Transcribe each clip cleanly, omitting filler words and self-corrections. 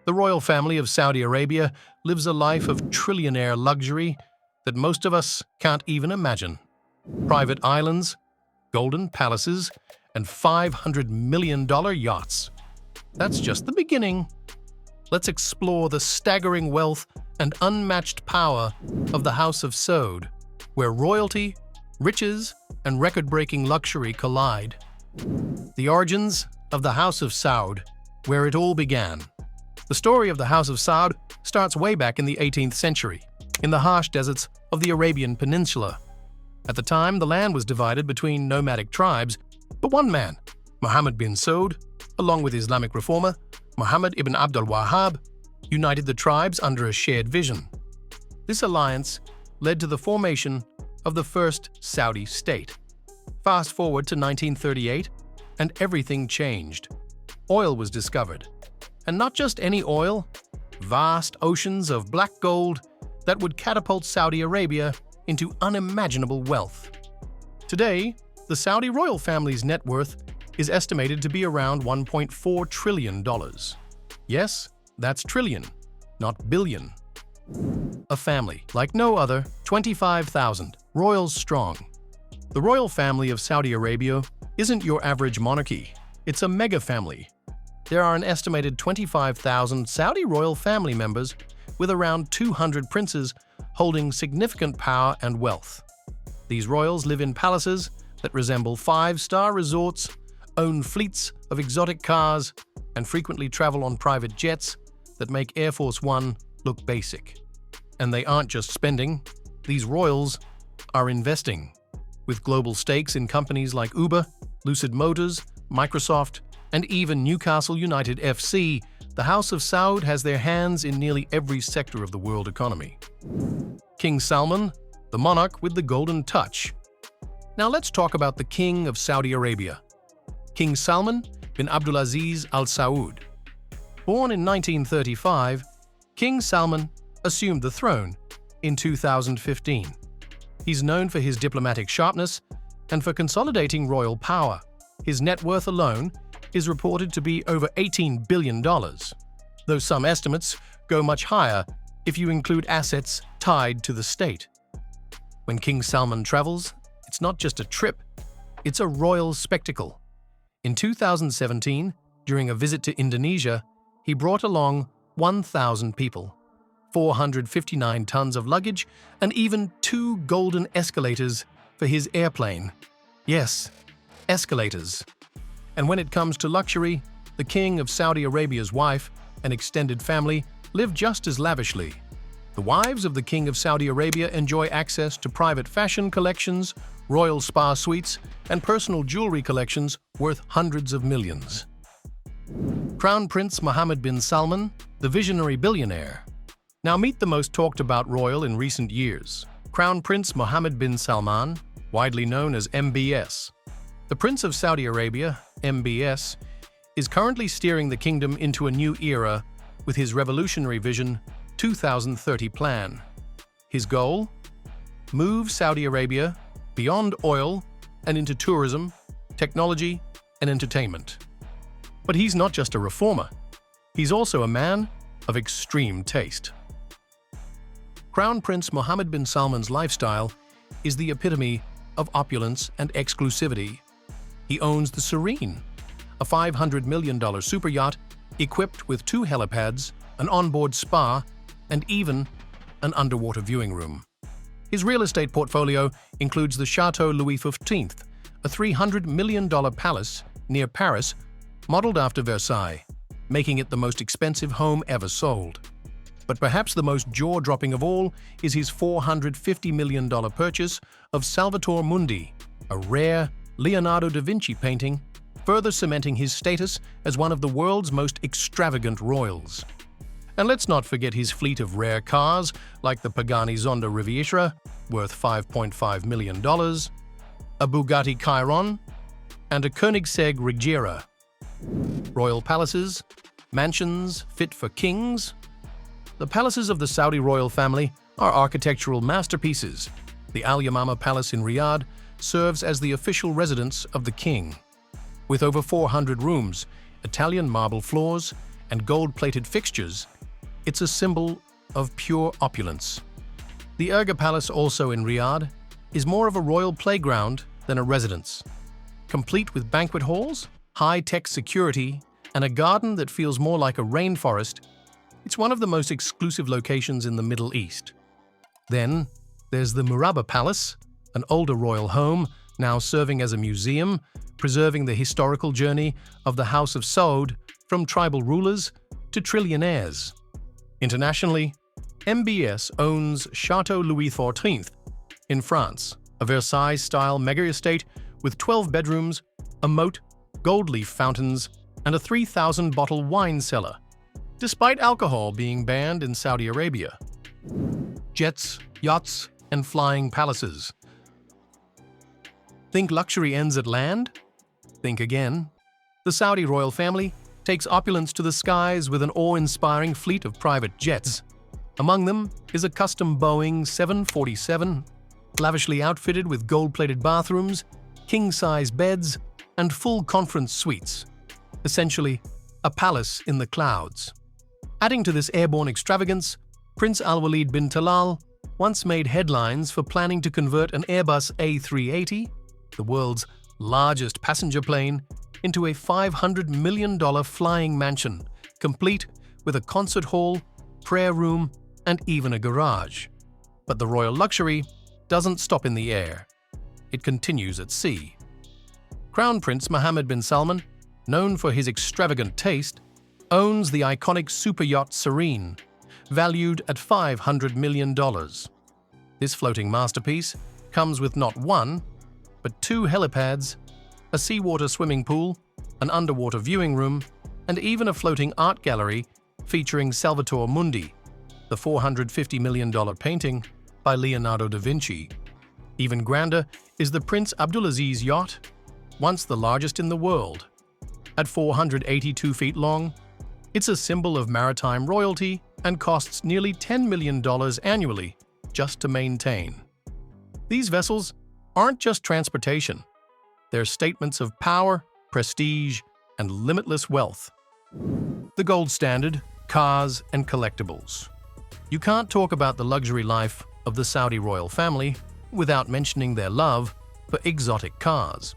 The royal family of Saudi Arabia lives a life of trillionaire luxury that most of us can't even imagine. Private islands, golden palaces, and $500 million yachts. That's just the beginning. Let's explore the staggering wealth and unmatched power of the House of Saud, where royalty, riches, and record-breaking luxury collide. The origins of the House of Saud, where it all began. The story of the House of Saud starts way back in the 18th century, in the harsh deserts of the Arabian Peninsula. At the time, the land was divided between nomadic tribes, but one man, Mohammed bin Saud, along with Islamic reformer Mohammed ibn Abdul Wahhab, united the tribes under a shared vision. This alliance led to the formation of the first Saudi state. Fast forward to 1938, and everything changed. Oil was discovered. And not just any oil, vast oceans of black gold that would catapult Saudi Arabia into unimaginable wealth. Today, the Saudi royal family's net worth is estimated to be around $1.4 trillion. Yes, that's trillion, not billion. A family like no other, 25,000, royals strong. The royal family of Saudi Arabia isn't your average monarchy, it's a mega family. There are an estimated 25,000 Saudi royal family members, with around 200 princes holding significant power and wealth. These royals live in palaces that resemble five-star resorts, own fleets of exotic cars, and frequently travel on private jets that make Air Force One look basic. And they aren't just spending, these royals are investing, with global stakes in companies like Uber, Lucid Motors, Microsoft, and even Newcastle United FC. The House of Saud has their hands in nearly every sector of the world economy. King Salman, the monarch with the golden touch. Now let's talk about the King of Saudi Arabia, King Salman bin Abdulaziz Al Saud. Born in 1935, King Salman assumed the throne in 2015. He's known for his diplomatic sharpness and for consolidating royal power. His net worth alone is reported to be over $18 billion, though some estimates go much higher if you include assets tied to the state. When King Salman travels, it's not just a trip, it's a royal spectacle. In 2017, during a visit to Indonesia, he brought along 1,000 people, 459 tons of luggage, and even 2 golden escalators for his airplane. Yes, escalators. And when it comes to luxury, the King of Saudi Arabia's wife and extended family live just as lavishly. The wives of the King of Saudi Arabia enjoy access to private fashion collections, royal spa suites, and personal jewelry collections worth hundreds of millions. Crown Prince Mohammed bin Salman, the visionary billionaire. Now meet the most talked about royal in recent years, Crown Prince Mohammed bin Salman, widely known as MBS. The Prince of Saudi Arabia, MBS, is currently steering the kingdom into a new era with his revolutionary Vision 2030 plan. His goal? Move Saudi Arabia beyond oil and into tourism, technology, and entertainment. But he's not just a reformer. He's also a man of extreme taste. Crown Prince Mohammed bin Salman's lifestyle is the epitome of opulence and exclusivity. He owns the Serene, a $500 million super yacht equipped with 2 helipads, an onboard spa, and even an underwater viewing room. His real estate portfolio includes the Château Louis XV, a $300 million palace near Paris, modeled after Versailles, making it the most expensive home ever sold. But perhaps the most jaw-dropping of all is his $450 million purchase of Salvator Mundi, a rare Leonardo da Vinci painting, further cementing his status as one of the world's most extravagant royals. And let's not forget his fleet of rare cars like the Pagani Zonda Riviera, worth $5.5 million, a Bugatti Chiron, and a Koenigsegg Regera. Royal palaces, mansions fit for kings. The palaces of the Saudi royal family are architectural masterpieces. The Yamamah Palace in Riyadh serves as the official residence of the king. With over 400 rooms, Italian marble floors, and gold-plated fixtures, it's a symbol of pure opulence. The Erga Palace, also in Riyadh, is more of a royal playground than a residence. Complete with banquet halls, high-tech security, and a garden that feels more like a rainforest, it's one of the most exclusive locations in the Middle East. Then, there's the Murabba Palace, an older royal home, now serving as a museum, preserving the historical journey of the House of Saud from tribal rulers to trillionaires. Internationally, MBS owns Château Louis XIV in France, a Versailles-style mega-estate with 12 bedrooms, a moat, gold leaf fountains, and a 3,000-bottle wine cellar, despite alcohol being banned in Saudi Arabia. Jets, yachts, and flying palaces. Think luxury ends at land? Think again. The Saudi royal family takes opulence to the skies with an awe-inspiring fleet of private jets. Among them is a custom Boeing 747, lavishly outfitted with gold-plated bathrooms, king-size beds, and full conference suites. Essentially, a palace in the clouds. Adding to this airborne extravagance, Prince Alwaleed bin Talal once made headlines for planning to convert an Airbus A380, the world's largest passenger plane, into a $500 million flying mansion, complete with a concert hall, prayer room, and even a garage. But the royal luxury doesn't stop in the air. It continues at sea. Crown Prince Mohammed bin Salman, known for his extravagant taste, owns the iconic superyacht Serene, valued at $500 million. This floating masterpiece comes with not one, but 2 helipads, a seawater swimming pool, an underwater viewing room, and even a floating art gallery featuring Salvator Mundi, the $450 million painting by Leonardo da Vinci. Even grander is the Prince Abdulaziz yacht, once the largest in the world. At 482 feet long, it's a symbol of maritime royalty and costs nearly $10 million annually just to maintain. These vessels aren't just transportation. They're statements of power, prestige, and limitless wealth. The gold standard, cars, and collectibles. You can't talk about the luxury life of the Saudi royal family without mentioning their love for exotic cars.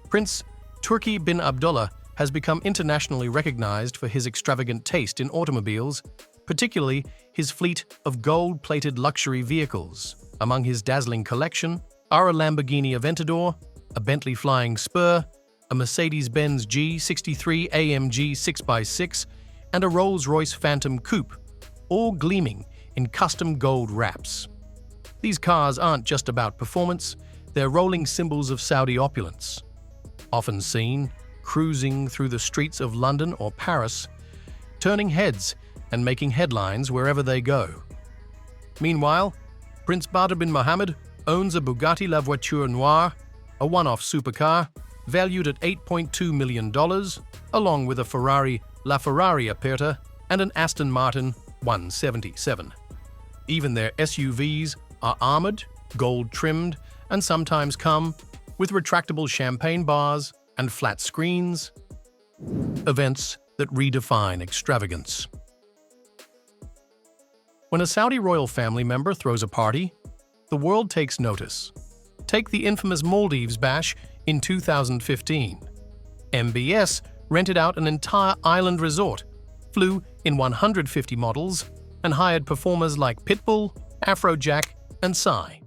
Prince Turki bin Abdullah has become internationally recognized for his extravagant taste in automobiles, particularly his fleet of gold-plated luxury vehicles. Among his dazzling collection are a Lamborghini Aventador, a Bentley Flying Spur, a Mercedes-Benz G63 AMG 6x6, and a Rolls-Royce Phantom Coupe, all gleaming in custom gold wraps. These cars aren't just about performance, they're rolling symbols of Saudi opulence. Often seen cruising through the streets of London or Paris, turning heads and making headlines wherever they go. Meanwhile, Prince Badr bin Mohammed owns a Bugatti La Voiture Noire, a one-off supercar valued at $8.2 million, along with a Ferrari La Ferrari Aperta and an Aston Martin 177. Even their SUVs are armored, gold-trimmed, and sometimes come with retractable champagne bars and flat screens. Events that redefine extravagance. When a Saudi royal family member throws a party, the world takes notice. Take the infamous Maldives bash in 2015. MBS rented out an entire island resort, flew in 150 models, and hired performers like Pitbull, Afrojack, and Psy.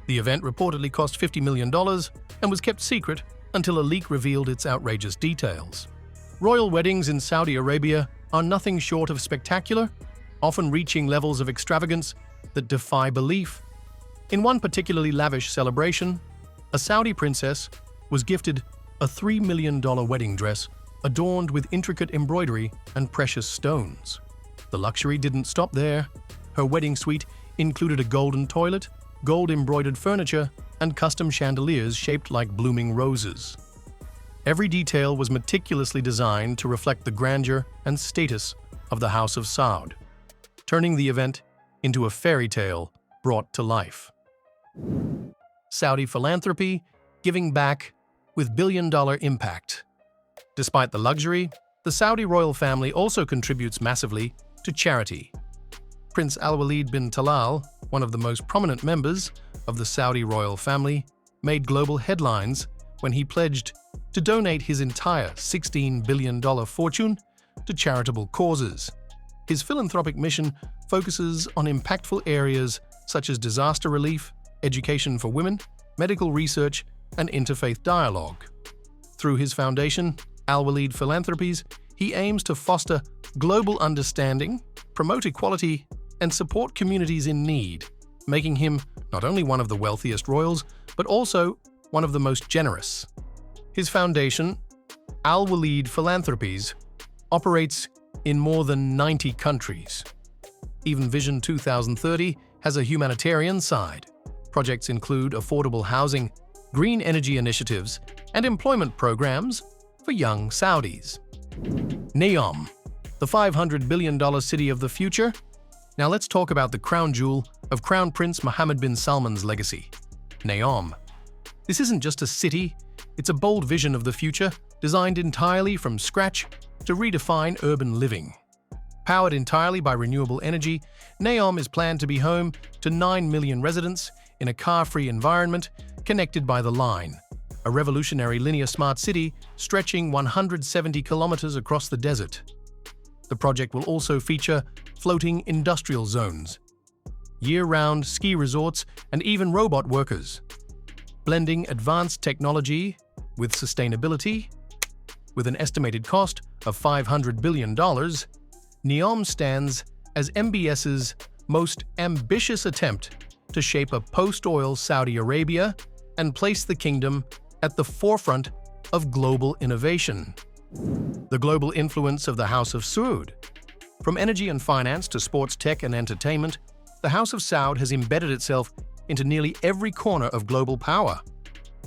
The event reportedly cost $50 million and was kept secret until a leak revealed its outrageous details. Royal weddings in Saudi Arabia are nothing short of spectacular, often reaching levels of extravagance that defy belief. In one particularly lavish celebration, a Saudi princess was gifted a $3 million wedding dress adorned with intricate embroidery and precious stones. The luxury didn't stop there. Her wedding suite included a golden toilet, gold-embroidered furniture, and custom chandeliers shaped like blooming roses. Every detail was meticulously designed to reflect the grandeur and status of the House of Saud, turning the event into a fairy tale brought to life. Saudi philanthropy, giving back with billion-dollar impact. Despite the luxury, The Saudi royal family also contributes massively to charity. Prince Alwaleed bin Talal, one of the most prominent members of the Saudi royal family, made global headlines when he pledged to donate his entire $16 billion fortune to charitable causes. His philanthropic mission focuses on impactful areas such as disaster relief, education for women, medical research, and interfaith dialogue. Through his foundation, Alwaleed Philanthropies, he aims to foster global understanding, promote equality, and support communities in need, making him not only one of the wealthiest royals, but also one of the most generous. His foundation, Alwaleed Philanthropies, operates in more than 90 countries. Even Vision 2030 has a humanitarian side. Projects include affordable housing, green energy initiatives, and employment programs for young Saudis. Neom, the $500 billion city of the future. Now let's talk about the crown jewel of Crown Prince Mohammed bin Salman's legacy, Neom. This isn't just a city, it's a bold vision of the future, designed entirely from scratch to redefine urban living. Powered entirely by renewable energy, Neom is planned to be home to 9 million residents in a car-free environment connected by the line, a revolutionary linear smart city stretching 170 kilometers across the desert. The project will also feature floating industrial zones, year-round ski resorts, and even robot workers. Blending advanced technology with sustainability, with an estimated cost of $500 billion, Neom stands as MBS's most ambitious attempt to shape a post-oil Saudi Arabia and place the kingdom at the forefront of global innovation. The global influence of the House of Saud. From energy and finance to sports tech and entertainment, the House of Saud has embedded itself into nearly every corner of global power.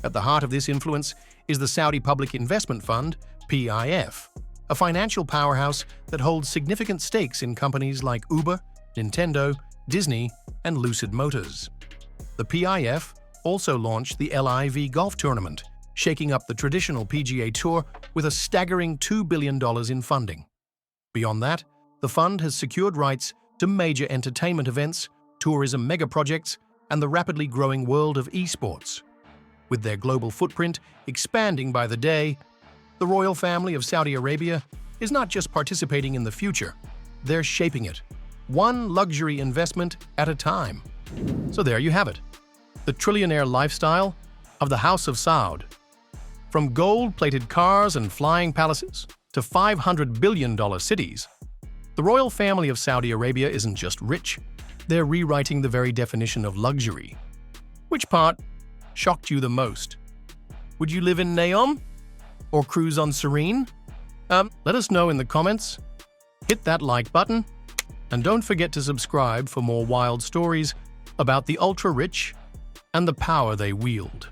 At the heart of this influence is the Saudi Public Investment Fund, PIF, a financial powerhouse that holds significant stakes in companies like Uber, Nintendo, Disney, and Lucid Motors. The PIF also launched the LIV Golf Tournament, shaking up the traditional PGA Tour with a staggering $2 billion in funding. Beyond that, the fund has secured rights to major entertainment events, tourism megaprojects, and the rapidly growing world of esports. With their global footprint expanding by the day, the royal family of Saudi Arabia is not just participating in the future, they're shaping it, one luxury investment at a time. So there you have it, the trillionaire lifestyle of the House of Saud. From gold-plated cars and flying palaces to $500 billion cities, the royal family of Saudi Arabia isn't just rich, they're rewriting the very definition of luxury. Which part shocked you the most? Would you live in Neom? Or cruise on Serene? Let us know in the comments. Hit that like button, and don't forget to subscribe for more wild stories about the ultra-rich and the power they wield.